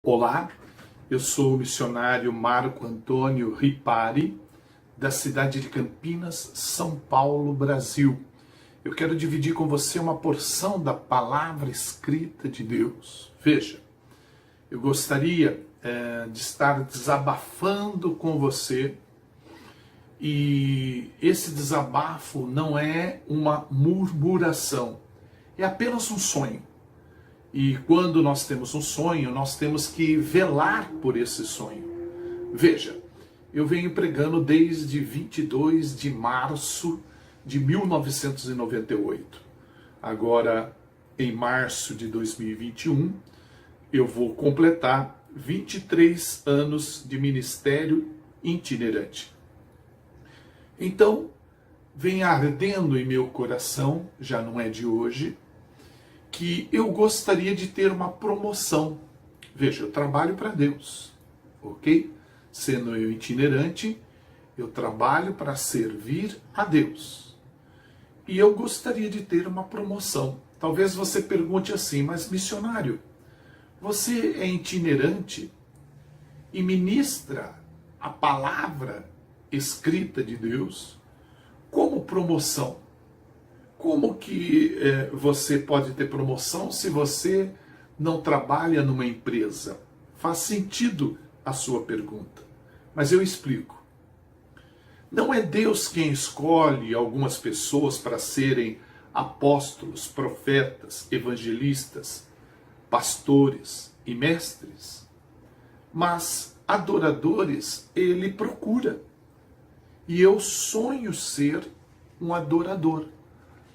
Olá, eu sou o missionário Marco Antônio Ripari, da cidade de Campinas, São Paulo, Brasil. Eu quero dividir com você uma porção da palavra escrita de Deus. Veja, eu gostaria de estar desabafando com você, e esse desabafo não é uma murmuração, é apenas um sonho. E quando nós temos um sonho, nós temos que velar por esse sonho. Veja, eu venho pregando desde 22 de março de 1998. Agora, em março de 2021, eu vou completar 23 anos de ministério itinerante. Então, vem ardendo em meu coração, já não é de hoje, que eu gostaria de ter uma promoção. Veja, eu trabalho para Deus, ok? Sendo eu itinerante, eu trabalho para servir a Deus. E eu gostaria de ter uma promoção. Talvez você pergunte assim, mas missionário, você é itinerante e ministra a palavra escrita de Deus como promoção? Como que você pode ter promoção se você não trabalha numa empresa? Faz sentido a sua pergunta, mas eu explico. Não é Deus quem escolhe algumas pessoas para serem apóstolos, profetas, evangelistas, pastores e mestres, mas adoradores Ele procura. E eu sonho ser um adorador.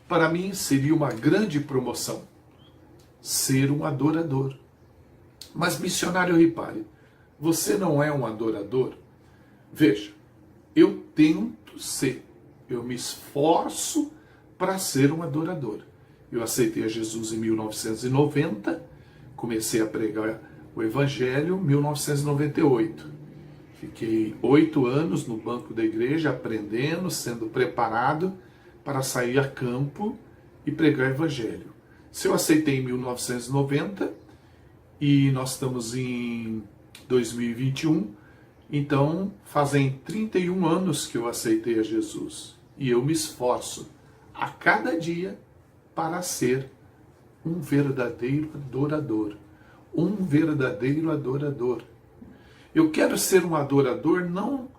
Para mim seria uma grande promoção ser um adorador. Mas missionário Ripari, você não é um adorador? Veja, eu tento ser, eu me esforço para ser um adorador. Eu aceitei a Jesus em 1990, comecei a pregar o Evangelho em 1998. Fiquei 8 anos no banco da igreja, aprendendo, sendo preparado para sair a campo e pregar o Evangelho. Se eu aceitei em 1990 e nós estamos em 2021, então fazem 31 anos que eu aceitei a Jesus. E eu me esforço a cada dia para ser um verdadeiro adorador. Um verdadeiro adorador. Eu quero ser um adorador não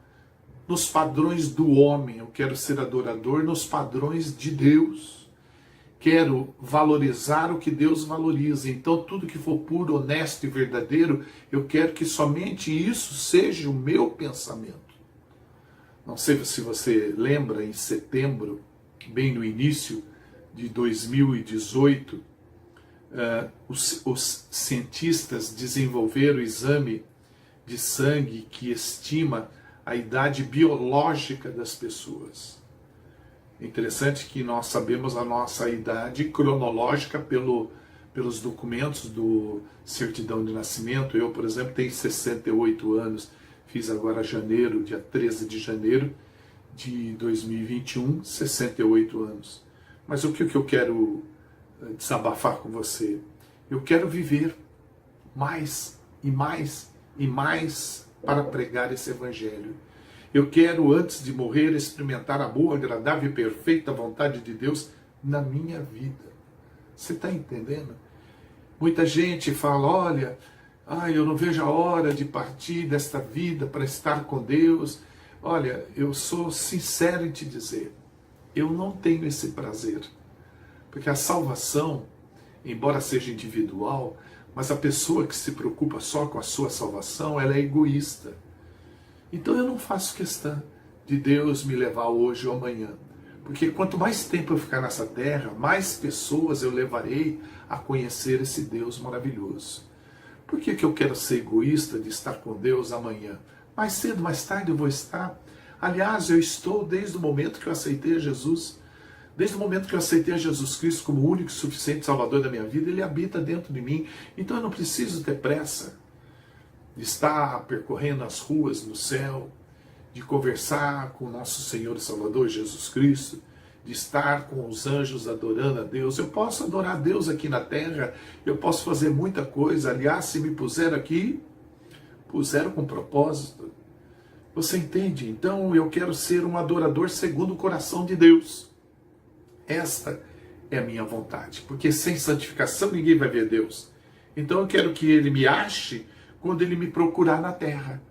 nos padrões do homem, eu quero ser adorador nos padrões de Deus. Quero valorizar o que Deus valoriza. Então tudo que for puro, honesto e verdadeiro, eu quero que somente isso seja o meu pensamento. Não sei se você lembra, em setembro, bem no início de 2018, os cientistas desenvolveram o exame de sangue que estima a idade biológica das pessoas. É interessante que nós sabemos a nossa idade cronológica pelos documentos do certidão de nascimento. Eu, por exemplo, tenho 68 anos, fiz agora janeiro, dia 13 de janeiro de 2021, 68 anos. Mas o que eu quero desabafar com você? Eu quero viver mais e mais e mais para pregar esse Evangelho. Eu quero, antes de morrer, experimentar a boa, agradável e perfeita vontade de Deus na minha vida. Você está entendendo? Muita gente fala, olha, eu não vejo a hora de partir desta vida para estar com Deus. Olha, eu sou sincero em te dizer, eu não tenho esse prazer. Porque a salvação, embora seja individual, mas a pessoa que se preocupa só com a sua salvação, ela é egoísta. Então eu não faço questão de Deus me levar hoje ou amanhã. Porque quanto mais tempo eu ficar nessa terra, mais pessoas eu levarei a conhecer esse Deus maravilhoso. Por que eu quero ser egoísta de estar com Deus amanhã? Mais cedo, mais tarde eu vou estar. Aliás, eu estou desde o momento que eu aceitei a Jesus. Desde o momento que eu aceitei a Jesus Cristo como o único e suficiente Salvador da minha vida, Ele habita dentro de mim. Então eu não preciso ter pressa de estar percorrendo as ruas no céu, de conversar com o nosso Senhor e Salvador Jesus Cristo, de estar com os anjos adorando a Deus. Eu posso adorar a Deus aqui na terra, eu posso fazer muita coisa. Aliás, se me puseram aqui, puseram com propósito. Você entende? Então eu quero ser um adorador segundo o coração de Deus. Esta é a minha vontade, porque sem santificação ninguém vai ver Deus. Então eu quero que Ele me ache quando Ele me procurar na terra.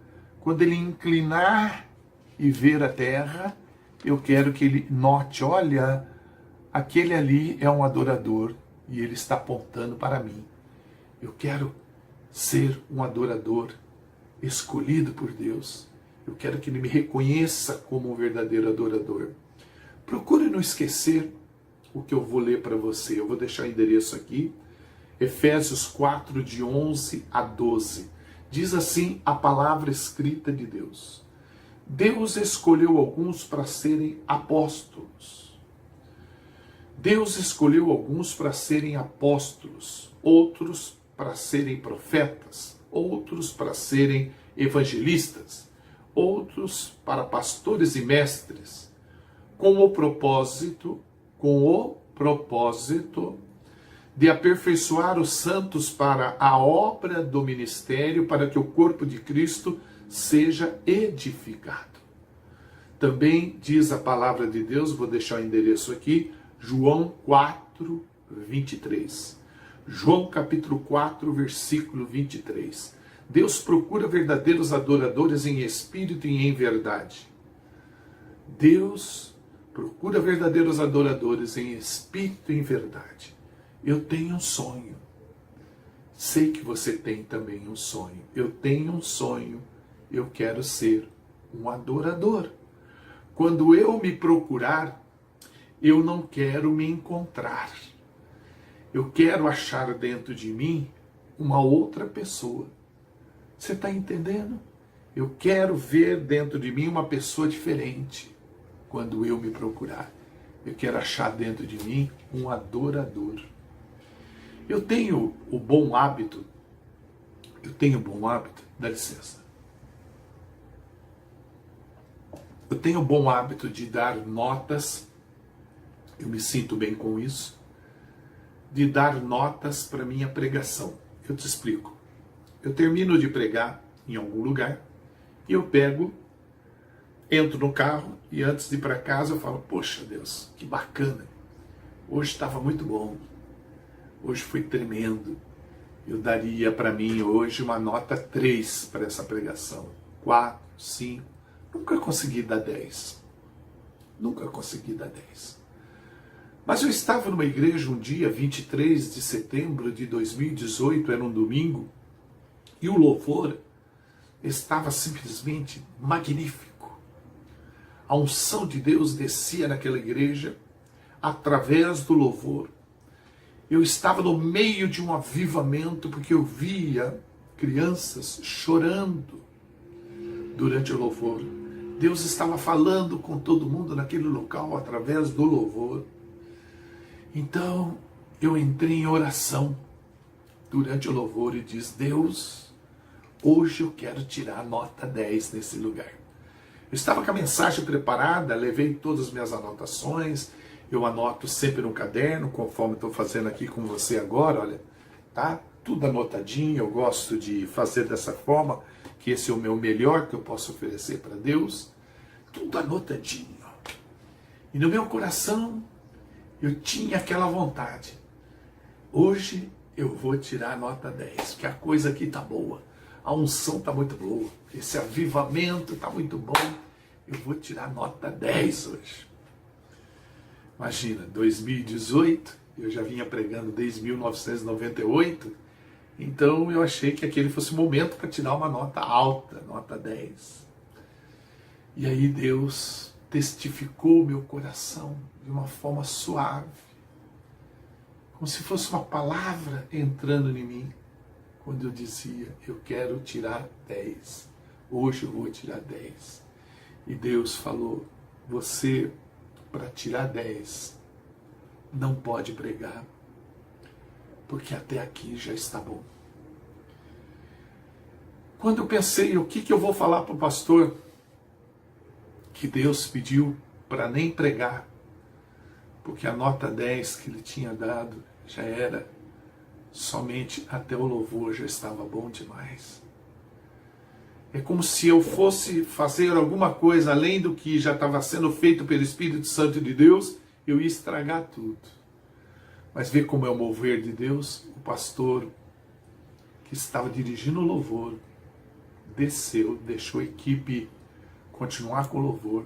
Quando Ele inclinar e ver a terra, eu quero que Ele note, olha, aquele ali é um adorador e ele está apontando para mim. Eu quero ser um adorador escolhido por Deus. Eu quero que Ele me reconheça como um verdadeiro adorador. Procure não esquecer o que eu vou ler para você. Eu vou deixar o endereço aqui. Efésios 4, de 11 a 12. Diz assim a palavra escrita de Deus. Deus escolheu alguns para serem apóstolos. Deus escolheu alguns para serem apóstolos, outros para serem profetas, outros para serem evangelistas, outros para pastores e mestres, com o propósito de aperfeiçoar os santos para a obra do ministério, para que o corpo de Cristo seja edificado. Também diz a palavra de Deus, vou deixar o endereço aqui, João 4, 23. João capítulo 4, versículo 23. Deus procura verdadeiros adoradores em espírito e em verdade. Deus procura verdadeiros adoradores em espírito e em verdade. Eu tenho um sonho. Sei que você tem também um sonho. Eu tenho um sonho. Eu quero ser um adorador. Quando eu me procurar, eu não quero me encontrar. Eu quero achar dentro de mim uma outra pessoa. Você está entendendo? Eu quero ver dentro de mim uma pessoa diferente quando eu me procurar. Eu quero achar dentro de mim um adorador. Eu tenho o bom hábito, dá licença. Eu tenho o bom hábito de dar notas, eu me sinto bem com isso, de dar notas para minha pregação. Eu te explico. Eu termino de pregar em algum lugar e eu entro no carro e antes de ir para casa eu falo, poxa Deus, que bacana, hoje estava muito bom, hoje foi tremendo, eu daria para mim hoje uma nota 3 para essa pregação, 4, 5, nunca consegui dar 10, mas eu estava numa igreja um dia, 23 de setembro de 2018, era um domingo, e o louvor estava simplesmente magnífico. A unção de Deus descia naquela igreja através do louvor. Eu estava no meio de um avivamento porque eu via crianças chorando durante o louvor. Deus estava falando com todo mundo naquele local através do louvor. Então eu entrei em oração durante o louvor e disse, Deus, hoje eu quero tirar nota 10 nesse lugar. Eu estava com a mensagem preparada, levei todas as minhas anotações, eu anoto sempre no caderno, conforme estou fazendo aqui com você agora, olha, tá? Tudo anotadinho, eu gosto de fazer dessa forma, que esse é o meu melhor que eu posso oferecer para Deus, tudo anotadinho. E no meu coração, eu tinha aquela vontade, hoje eu vou tirar a nota 10, porque a coisa aqui está boa, a unção está muito boa, esse avivamento está muito bom, eu vou tirar nota 10 hoje. Imagina, 2018, eu já vinha pregando desde 1998, então eu achei que aquele fosse o momento para tirar uma nota alta, nota 10. E aí Deus testificou meu coração de uma forma suave, como se fosse uma palavra entrando em mim, quando eu dizia, eu quero tirar 10, hoje eu vou tirar 10. E Deus falou, você, para tirar 10, não pode pregar, porque até aqui já está bom. Quando eu pensei, o que eu vou falar para o pastor, que Deus pediu para nem pregar, porque a nota 10 que ele tinha dado já era somente até o louvor, já estava bom demais. É como se eu fosse fazer alguma coisa além do que já estava sendo feito pelo Espírito Santo de Deus, eu ia estragar tudo. Mas vê como é o mover de Deus. O pastor que estava dirigindo o louvor desceu, deixou a equipe continuar com o louvor,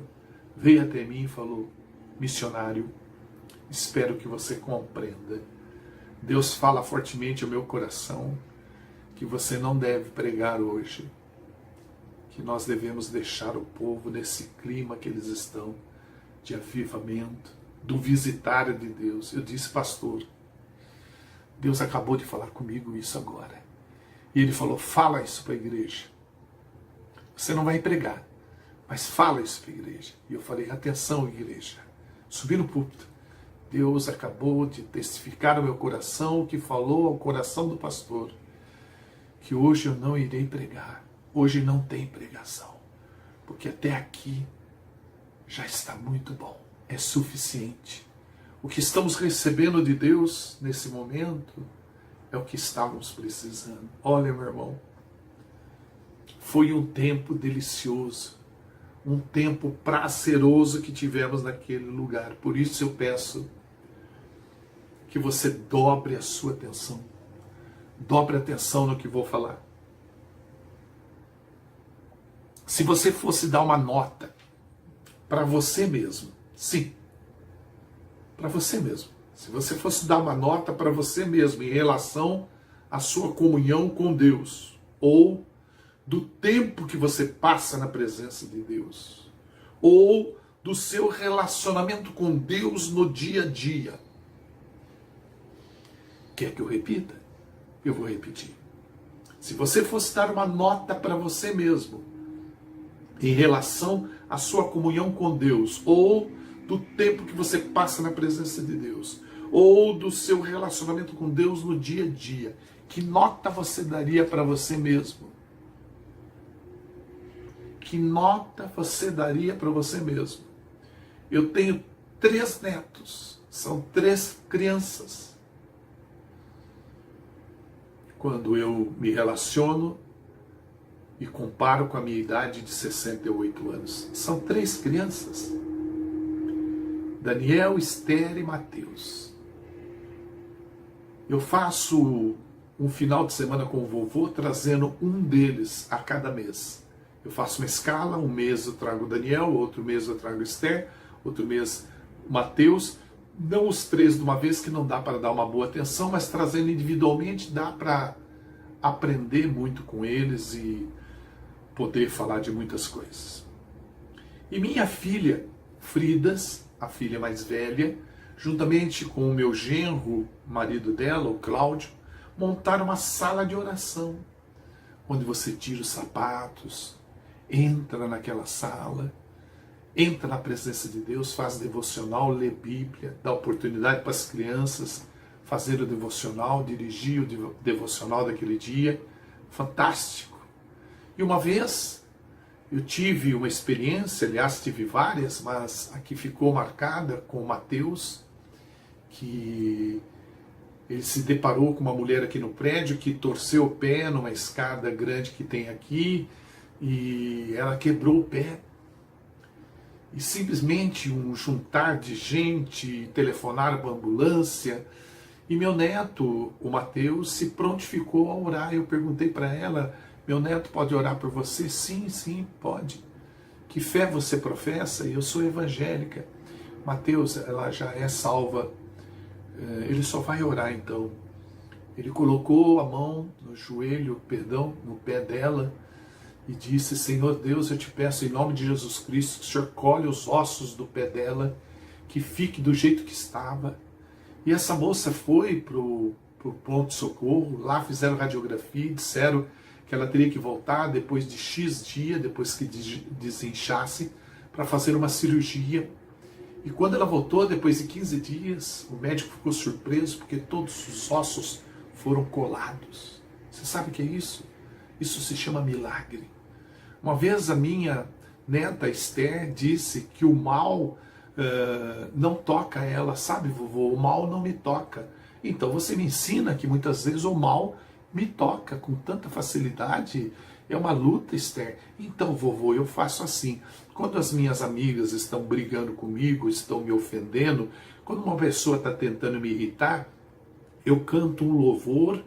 veio até mim e falou: missionário, espero que você compreenda. Deus fala fortemente ao meu coração que você não deve pregar hoje, que nós devemos deixar o povo nesse clima que eles estão, de avivamento, do visitar de Deus. Eu disse: pastor, Deus acabou de falar comigo isso agora. E ele falou: fala isso para a igreja. Você não vai pregar, mas fala isso para a igreja. E eu falei: atenção, igreja. Subi no púlpito. Deus acabou de testificar ao meu coração, que falou ao coração do pastor, que hoje eu não irei pregar. Hoje não tem pregação, porque até aqui já está muito bom, é suficiente. O que estamos recebendo de Deus nesse momento é o que estávamos precisando. Olha, meu irmão, foi um tempo delicioso, um tempo prazeroso que tivemos naquele lugar. Por isso eu peço que você dobre a sua atenção, dobre a atenção no que vou falar. Se você fosse dar uma nota para você mesmo, sim, para você mesmo. Se você fosse dar uma nota para você mesmo em relação à sua comunhão com Deus, ou do tempo que você passa na presença de Deus, ou do seu relacionamento com Deus no dia a dia. Quer que eu repita? Eu vou repetir. Se você fosse dar uma nota para você mesmo, em relação à sua comunhão com Deus, ou do tempo que você passa na presença de Deus, ou do seu relacionamento com Deus no dia a dia, que nota você daria para você mesmo? Que nota você daria para você mesmo? Eu tenho 3 netos, são 3 crianças. Quando eu me relaciono e comparo com a minha idade de 68 anos, são 3 crianças: Daniel, Esther e Mateus. Eu faço um final de semana com o vovô, trazendo um deles a cada mês. Eu faço uma escala, um mês eu trago o Daniel, outro mês eu trago Esther, outro mês o Mateus. Não os 3 de uma vez, que não dá para dar uma boa atenção, mas trazendo individualmente dá para aprender muito com eles e poder falar de muitas coisas. E minha filha, Fridas, a filha mais velha, juntamente com o meu genro, marido dela, o Cláudio, montaram uma sala de oração, onde você tira os sapatos, entra naquela sala, entra na presença de Deus, faz devocional, lê Bíblia, dá oportunidade para as crianças fazer o devocional, dirigir o devocional daquele dia. Fantástico. E uma vez eu tive uma experiência, aliás tive várias, mas a que ficou marcada com o Mateus, que ele se deparou com uma mulher aqui no prédio que torceu o pé numa escada grande que tem aqui, e ela quebrou o pé. E simplesmente um juntar de gente, telefonaram para a ambulância, e meu neto, o Mateus, se prontificou a orar. Eu perguntei para ela: meu neto pode orar por você? Sim, sim, pode. Que fé você professa? Eu sou evangélica. Mateus, ela já é salva. Ele só vai orar então. Ele colocou a mão no joelho, no pé dela, e disse: Senhor Deus, eu te peço em nome de Jesus Cristo que o Senhor colhe os ossos do pé dela, que fique do jeito que estava. E essa moça foi para o pronto-socorro, lá fizeram radiografia e disseram que ela teria que voltar depois de X dia, depois que desinchasse, para fazer uma cirurgia. E quando ela voltou, depois de 15 dias, o médico ficou surpreso porque todos os ossos foram colados. Você sabe o que é isso? Isso se chama milagre. Uma vez a minha neta Esther disse que o mal não toca ela, sabe, vovô? O mal não me toca. Então você me ensina que muitas vezes o mal me toca com tanta facilidade. É uma luta, Esther. Então, vovô, eu faço assim. Quando as minhas amigas estão brigando comigo, estão me ofendendo, quando uma pessoa está tentando me irritar, eu canto um louvor.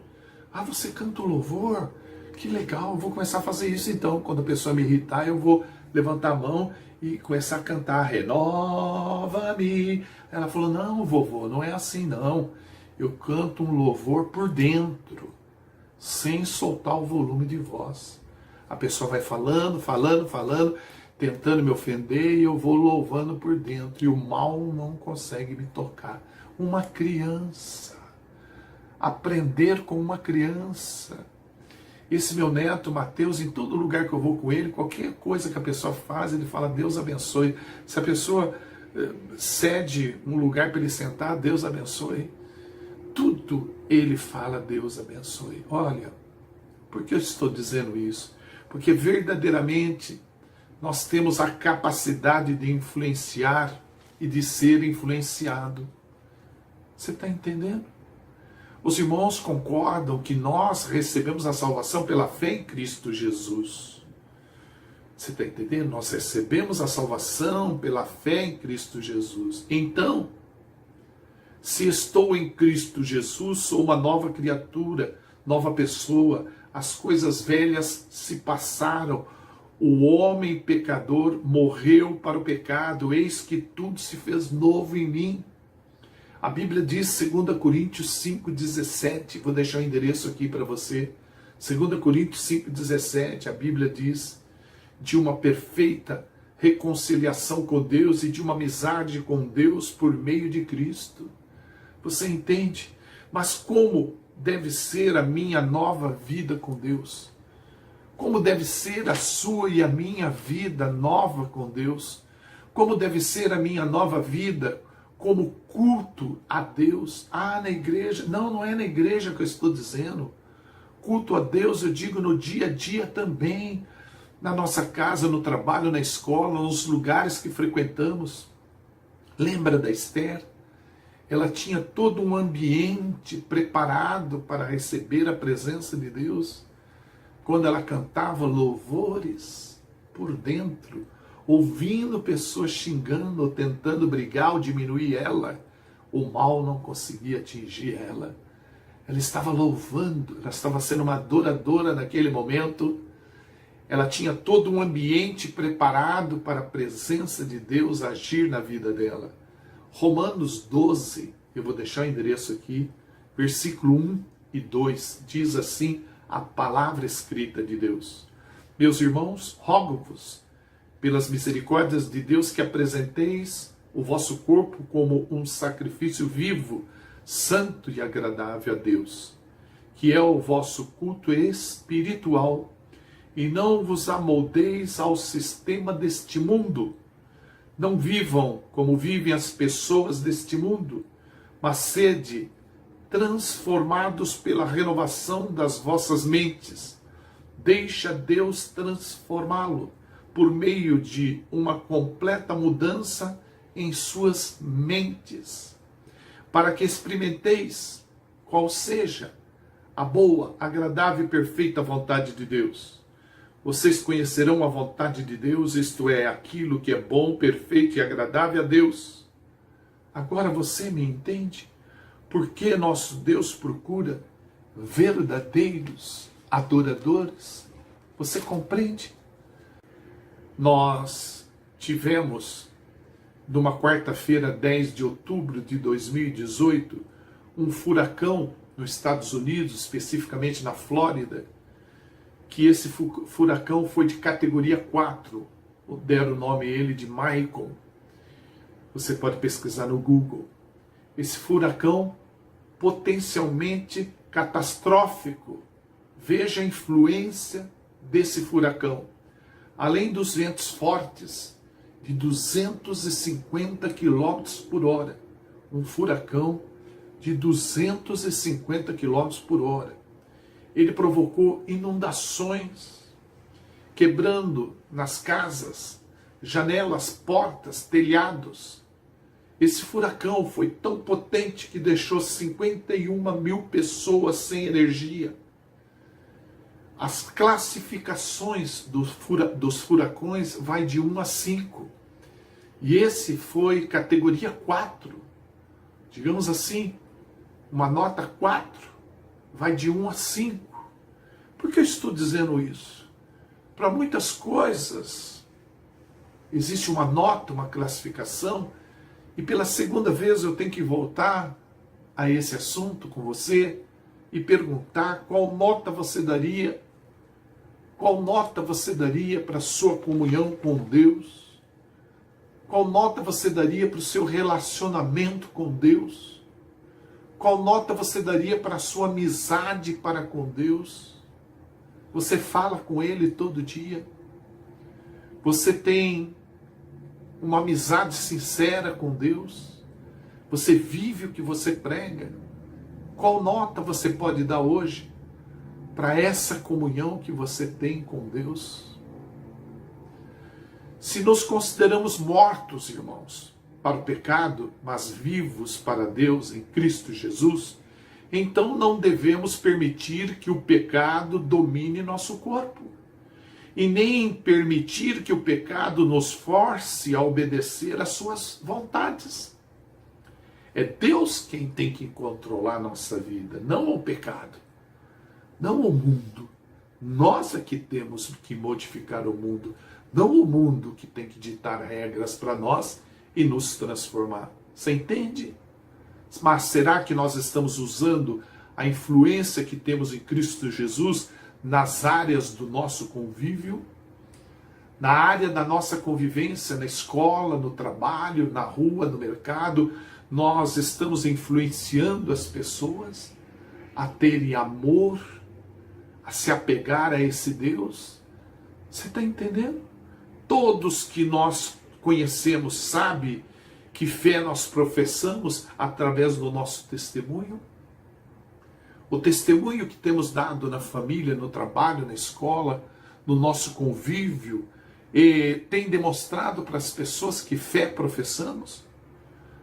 Ah, você canta um louvor? Que legal, eu vou começar a fazer isso então. Quando a pessoa me irritar, eu vou levantar a mão e começar a cantar, renova-me. Ela falou, não, vovô, não é assim não. Eu canto um louvor por dentro, sem soltar o volume de voz. A pessoa vai falando, tentando me ofender e eu vou louvando por dentro. E o mal não consegue me tocar. Uma criança. Aprender com uma criança. Esse meu neto, Mateus, em todo lugar que eu vou com ele, qualquer coisa que a pessoa faz, ele fala, Deus abençoe. Se a pessoa cede um lugar para ele sentar, Deus abençoe. Tudo ele fala, Deus abençoe. Olha, por que eu estou dizendo isso? Porque verdadeiramente nós temos a capacidade de influenciar e de ser influenciado. Você está entendendo? Os irmãos concordam que nós recebemos a salvação pela fé em Cristo Jesus. Você está entendendo? Nós recebemos a salvação pela fé em Cristo Jesus. Então, se estou em Cristo Jesus, sou uma nova criatura, nova pessoa. As coisas velhas se passaram. O homem pecador morreu para o pecado. Eis que tudo se fez novo em mim. A Bíblia diz, 2 Coríntios 5,17, vou deixar o endereço aqui para você. 2 Coríntios 5,17, a Bíblia diz de uma perfeita reconciliação com Deus e de uma amizade com Deus por meio de Cristo. Você entende? Mas como deve ser a minha nova vida com Deus? Como deve ser a sua e a minha vida nova com Deus? Como deve ser a minha nova vida como culto a Deus? Ah, na igreja? Não, não é na igreja que eu estou dizendo. Culto a Deus eu digo no dia a dia também. Na nossa casa, no trabalho, na escola, nos lugares que frequentamos. Lembra da Esther? Ela tinha todo um ambiente preparado para receber a presença de Deus. Quando ela cantava louvores por dentro, ouvindo pessoas xingando, ou tentando brigar ou diminuir ela, o mal não conseguia atingir ela. Ela estava louvando, ela estava sendo uma adoradora naquele momento. Ela tinha todo um ambiente preparado para a presença de Deus agir na vida dela. Romanos 12, eu vou deixar o endereço aqui, versículo 1 e 2, diz assim a palavra escrita de Deus. Meus irmãos, rogo-vos, pelas misericórdias de Deus, que apresenteis o vosso corpo como um sacrifício vivo, santo e agradável a Deus, que é o vosso culto espiritual, e não vos amoldeis ao sistema deste mundo. Não vivam como vivem as pessoas deste mundo, mas sede transformados pela renovação das vossas mentes. Deixa Deus transformá-lo por meio de uma completa mudança em suas mentes, para que experimenteis qual seja a boa, agradável e perfeita vontade de Deus. Vocês conhecerão a vontade de Deus, isto é, aquilo que é bom, perfeito e agradável a Deus. Agora você me entende? Por que nosso Deus procura verdadeiros adoradores? Você compreende? Nós tivemos, numa quarta-feira, 10 de outubro de 2018, um furacão nos Estados Unidos, especificamente na Flórida, que esse furacão foi de categoria 4, deram o nome a ele de Michael. Você pode pesquisar no Google. Esse furacão potencialmente catastrófico. Veja a influência desse furacão. Além dos ventos fortes, de 250 km por hora. Um furacão de 250 km por hora. Ele provocou inundações, quebrando nas casas, janelas, portas, telhados. Esse furacão foi tão potente que deixou 51 mil pessoas sem energia. As classificações dos furacões vai de 1 a 5. E esse foi categoria 4. Digamos assim, uma nota 4. Vai de 1 a 5. Por que eu estou dizendo isso? Para muitas coisas, existe uma nota, uma classificação, e pela segunda vez eu tenho que voltar a esse assunto com você e perguntar qual nota você daria para a sua comunhão com Deus? Qual nota você daria para o seu relacionamento com Deus? Qual nota você daria para a sua amizade para com Deus? Você fala com Ele todo dia? Você tem uma amizade sincera com Deus? Você vive o que você prega? Qual nota você pode dar hoje para essa comunhão que você tem com Deus? Se nos consideramos mortos, irmãos, para o pecado, mas vivos para Deus em Cristo Jesus, então não devemos permitir que o pecado domine nosso corpo, e nem permitir que o pecado nos force a obedecer às suas vontades. É Deus quem tem que controlar a nossa vida, não o pecado, não o mundo. Nós é que temos que modificar o mundo, não o mundo que tem que ditar regras para nós e nos transformar. Você entende? Mas será que nós estamos usando a influência que temos em Cristo Jesus nas áreas do nosso convívio? Na área da nossa convivência, na escola, no trabalho, na rua, no mercado, nós estamos influenciando as pessoas a terem amor, a se apegar a esse Deus? Você está entendendo? Todos que nós conhecemos sabem que fé nós professamos através do nosso testemunho? O testemunho que temos dado na família, no trabalho, na escola, no nosso convívio, tem demonstrado para as pessoas que fé professamos?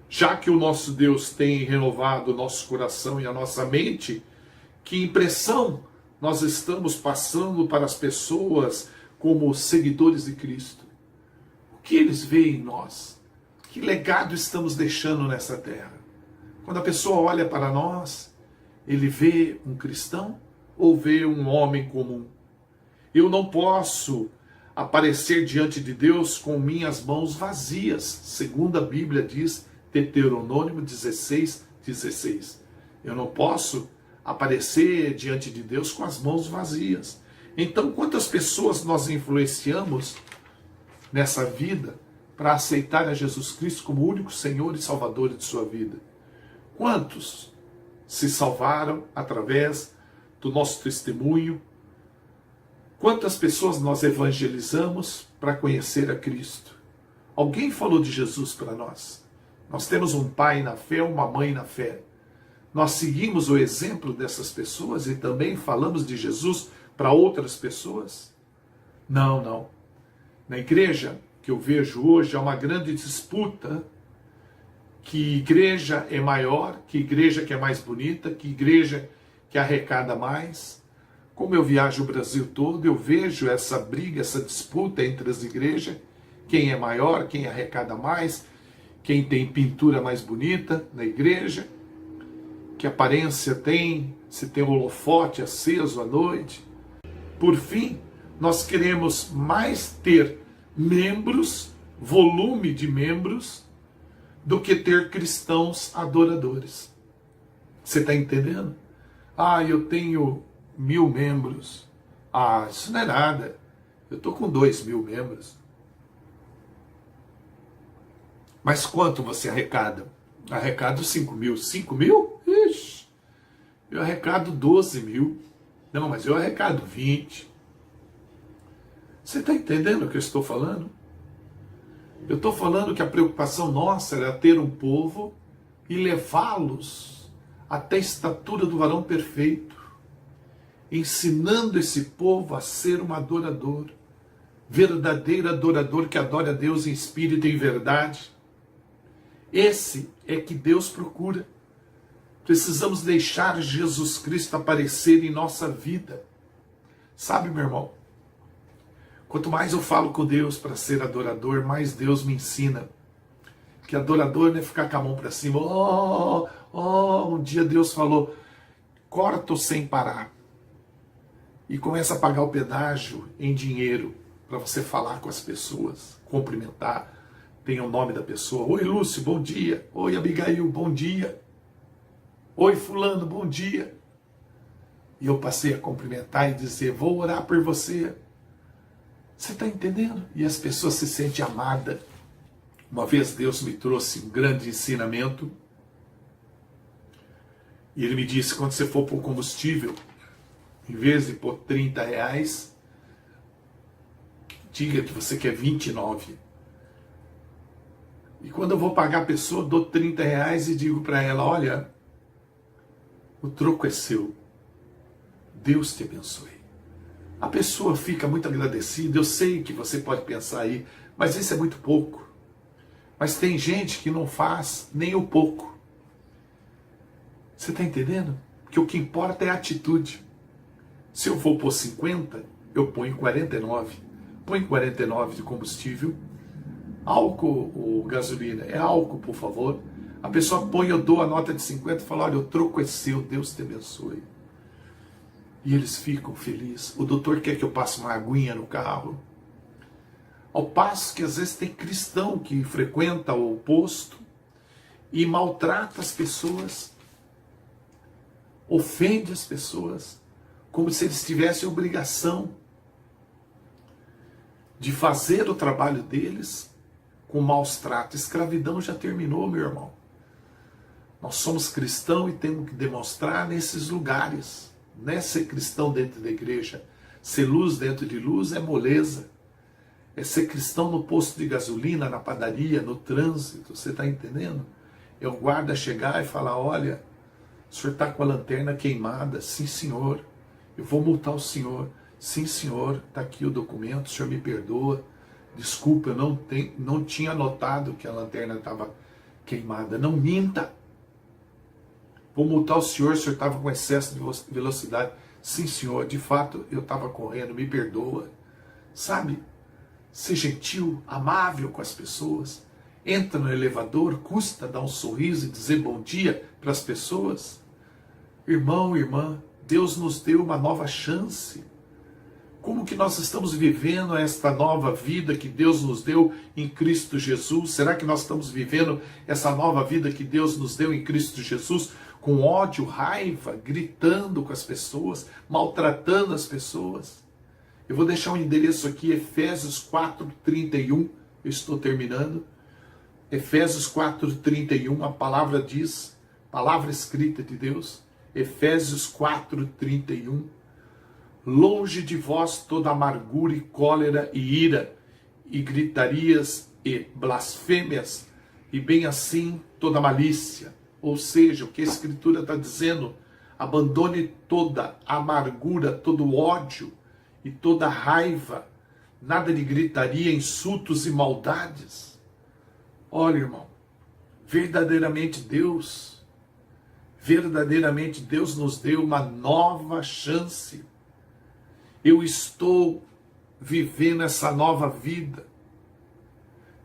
Já que o nosso Deus tem renovado o nosso coração e a nossa mente, que impressão nós estamos passando para as pessoas como seguidores de Cristo? O que eles veem em nós? Que legado estamos deixando nessa terra? Quando a pessoa olha para nós, ele vê um cristão ou vê um homem comum? Eu não posso aparecer diante de Deus com minhas mãos vazias, segundo a Bíblia diz, Deuteronômio 16:16. Eu não posso aparecer diante de Deus com as mãos vazias. Então, quantas pessoas nós influenciamos nessa vida para aceitar a Jesus Cristo como o único Senhor e Salvador de sua vida? Quantos se salvaram através do nosso testemunho? Quantas pessoas nós evangelizamos para conhecer a Cristo? Alguém falou de Jesus para nós. Nós temos um pai na fé, uma mãe na fé. Nós seguimos o exemplo dessas pessoas e também falamos de Jesus para outras pessoas? Não, não. Na igreja que eu vejo hoje há uma grande disputa. Que igreja é maior, que igreja que é mais bonita, que igreja que arrecada mais. Como eu viajo o Brasil todo, eu vejo essa briga, essa disputa entre as igrejas. Quem é maior, quem arrecada mais, quem tem pintura mais bonita na igreja, que aparência tem, se tem holofote aceso à noite. Por fim, nós queremos mais ter membros, volume de membros, do que ter cristãos adoradores. Você está entendendo? Eu tenho 1000 membros. Isso não é nada. Eu estou com 2000 membros. Mas quanto você arrecada? Arrecado 5.000. 5.000? Ixi, eu arrecado 12.000. Não, mas eu arrecado 20. Você está entendendo o que eu estou falando? Eu estou falando que a preocupação nossa era ter um povo e levá-los até a estatura do varão perfeito, ensinando esse povo a ser um adorador, verdadeiro adorador que adora a Deus em espírito e em verdade. Esse é que Deus procura. Precisamos deixar Jesus Cristo aparecer em nossa vida. Sabe, meu irmão, quanto mais eu falo com Deus para ser adorador, mais Deus me ensina que adorador não é ficar com a mão para cima. Um dia Deus falou, corta sem parar. E começa a pagar o pedágio em dinheiro para você falar com as pessoas, cumprimentar, tem o nome da pessoa. Oi, Lúcio, bom dia. Oi, Abigail, bom dia. Oi, fulano, bom dia. E eu passei a cumprimentar e dizer, vou orar por você. Você está entendendo? E as pessoas se sentem amadas. Uma vez Deus me trouxe um grande ensinamento. E Ele me disse, quando você for pôr combustível, em vez de pôr R$30, diga que você quer 29. E quando eu vou pagar a pessoa, dou R$30 e digo para ela, olha, o troco é seu. Deus te abençoe. A pessoa fica muito agradecida. Eu sei que você pode pensar aí, mas isso é muito pouco. Mas tem gente que não faz nem o pouco. Você está entendendo? Que o que importa é a atitude. Se eu for pôr 50, eu ponho 49. Põe 49 de combustível. Álcool ou gasolina? É álcool, por favor. A pessoa põe, eu dou a nota de 50 e falo, olha, o troco é seu, Deus te abençoe. E eles ficam felizes. O doutor quer que eu passe uma aguinha no carro. Ao passo que às vezes tem cristão que frequenta o posto e maltrata as pessoas, ofende as pessoas, como se eles tivessem obrigação de fazer o trabalho deles com maus tratos. Escravidão já terminou, meu irmão. Nós somos cristãos e temos que demonstrar nesses lugares. Não é ser cristão dentro da igreja. Ser luz dentro de luz é moleza. É ser cristão no posto de gasolina, na padaria, no trânsito. Você está entendendo? É o guarda chegar e falar, olha, o senhor está com a lanterna queimada. Sim, senhor. Eu vou multar o senhor. Sim, senhor. Está aqui o documento. O senhor me perdoa. Desculpa, eu não tinha notado que a lanterna estava queimada. Não minta. Vou multar o senhor estava com excesso de velocidade. Sim, senhor, de fato eu estava correndo, me perdoa. Sabe, ser gentil, amável com as pessoas. Entra no elevador, custa dar um sorriso e dizer bom dia para as pessoas. Irmão, irmã, Deus nos deu uma nova chance. Como que nós estamos vivendo esta nova vida que Deus nos deu em Cristo Jesus? Será que nós estamos vivendo essa nova vida que Deus nos deu em Cristo Jesus com ódio, raiva, gritando com as pessoas, maltratando as pessoas? Eu vou deixar um endereço aqui, Efésios 4:31, eu estou terminando. Efésios 4:31, a palavra diz, palavra escrita de Deus, Efésios 4:31, longe de vós toda amargura e cólera e ira, e gritarias e blasfêmias, e bem assim toda malícia. Ou seja, o que a Escritura está dizendo, abandone toda amargura, todo ódio e toda raiva, nada de gritaria, insultos e maldades. Olha, irmão, verdadeiramente Deus nos deu uma nova chance. Eu estou vivendo essa nova vida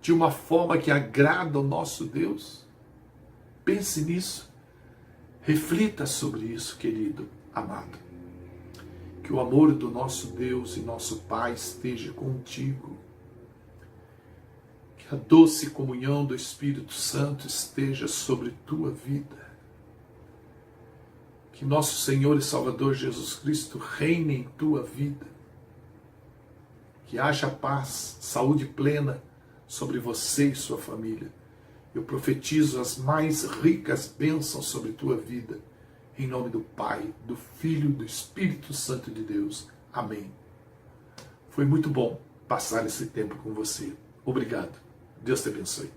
de uma forma que agrada ao nosso Deus. Pense nisso. Reflita sobre isso, querido, amado. Que o amor do nosso Deus e nosso Pai esteja contigo. Que a doce comunhão do Espírito Santo esteja sobre tua vida. Que nosso Senhor e Salvador Jesus Cristo reine em tua vida. Que haja paz, saúde plena sobre você e sua família. Eu profetizo as mais ricas bênçãos sobre tua vida. Em nome do Pai, do Filho e do Espírito Santo de Deus. Amém. Foi muito bom passar esse tempo com você. Obrigado. Deus te abençoe.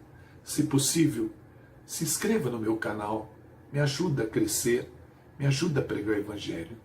Se possível, se inscreva no meu canal. Me ajuda a crescer. Me ajuda a pregar o Evangelho.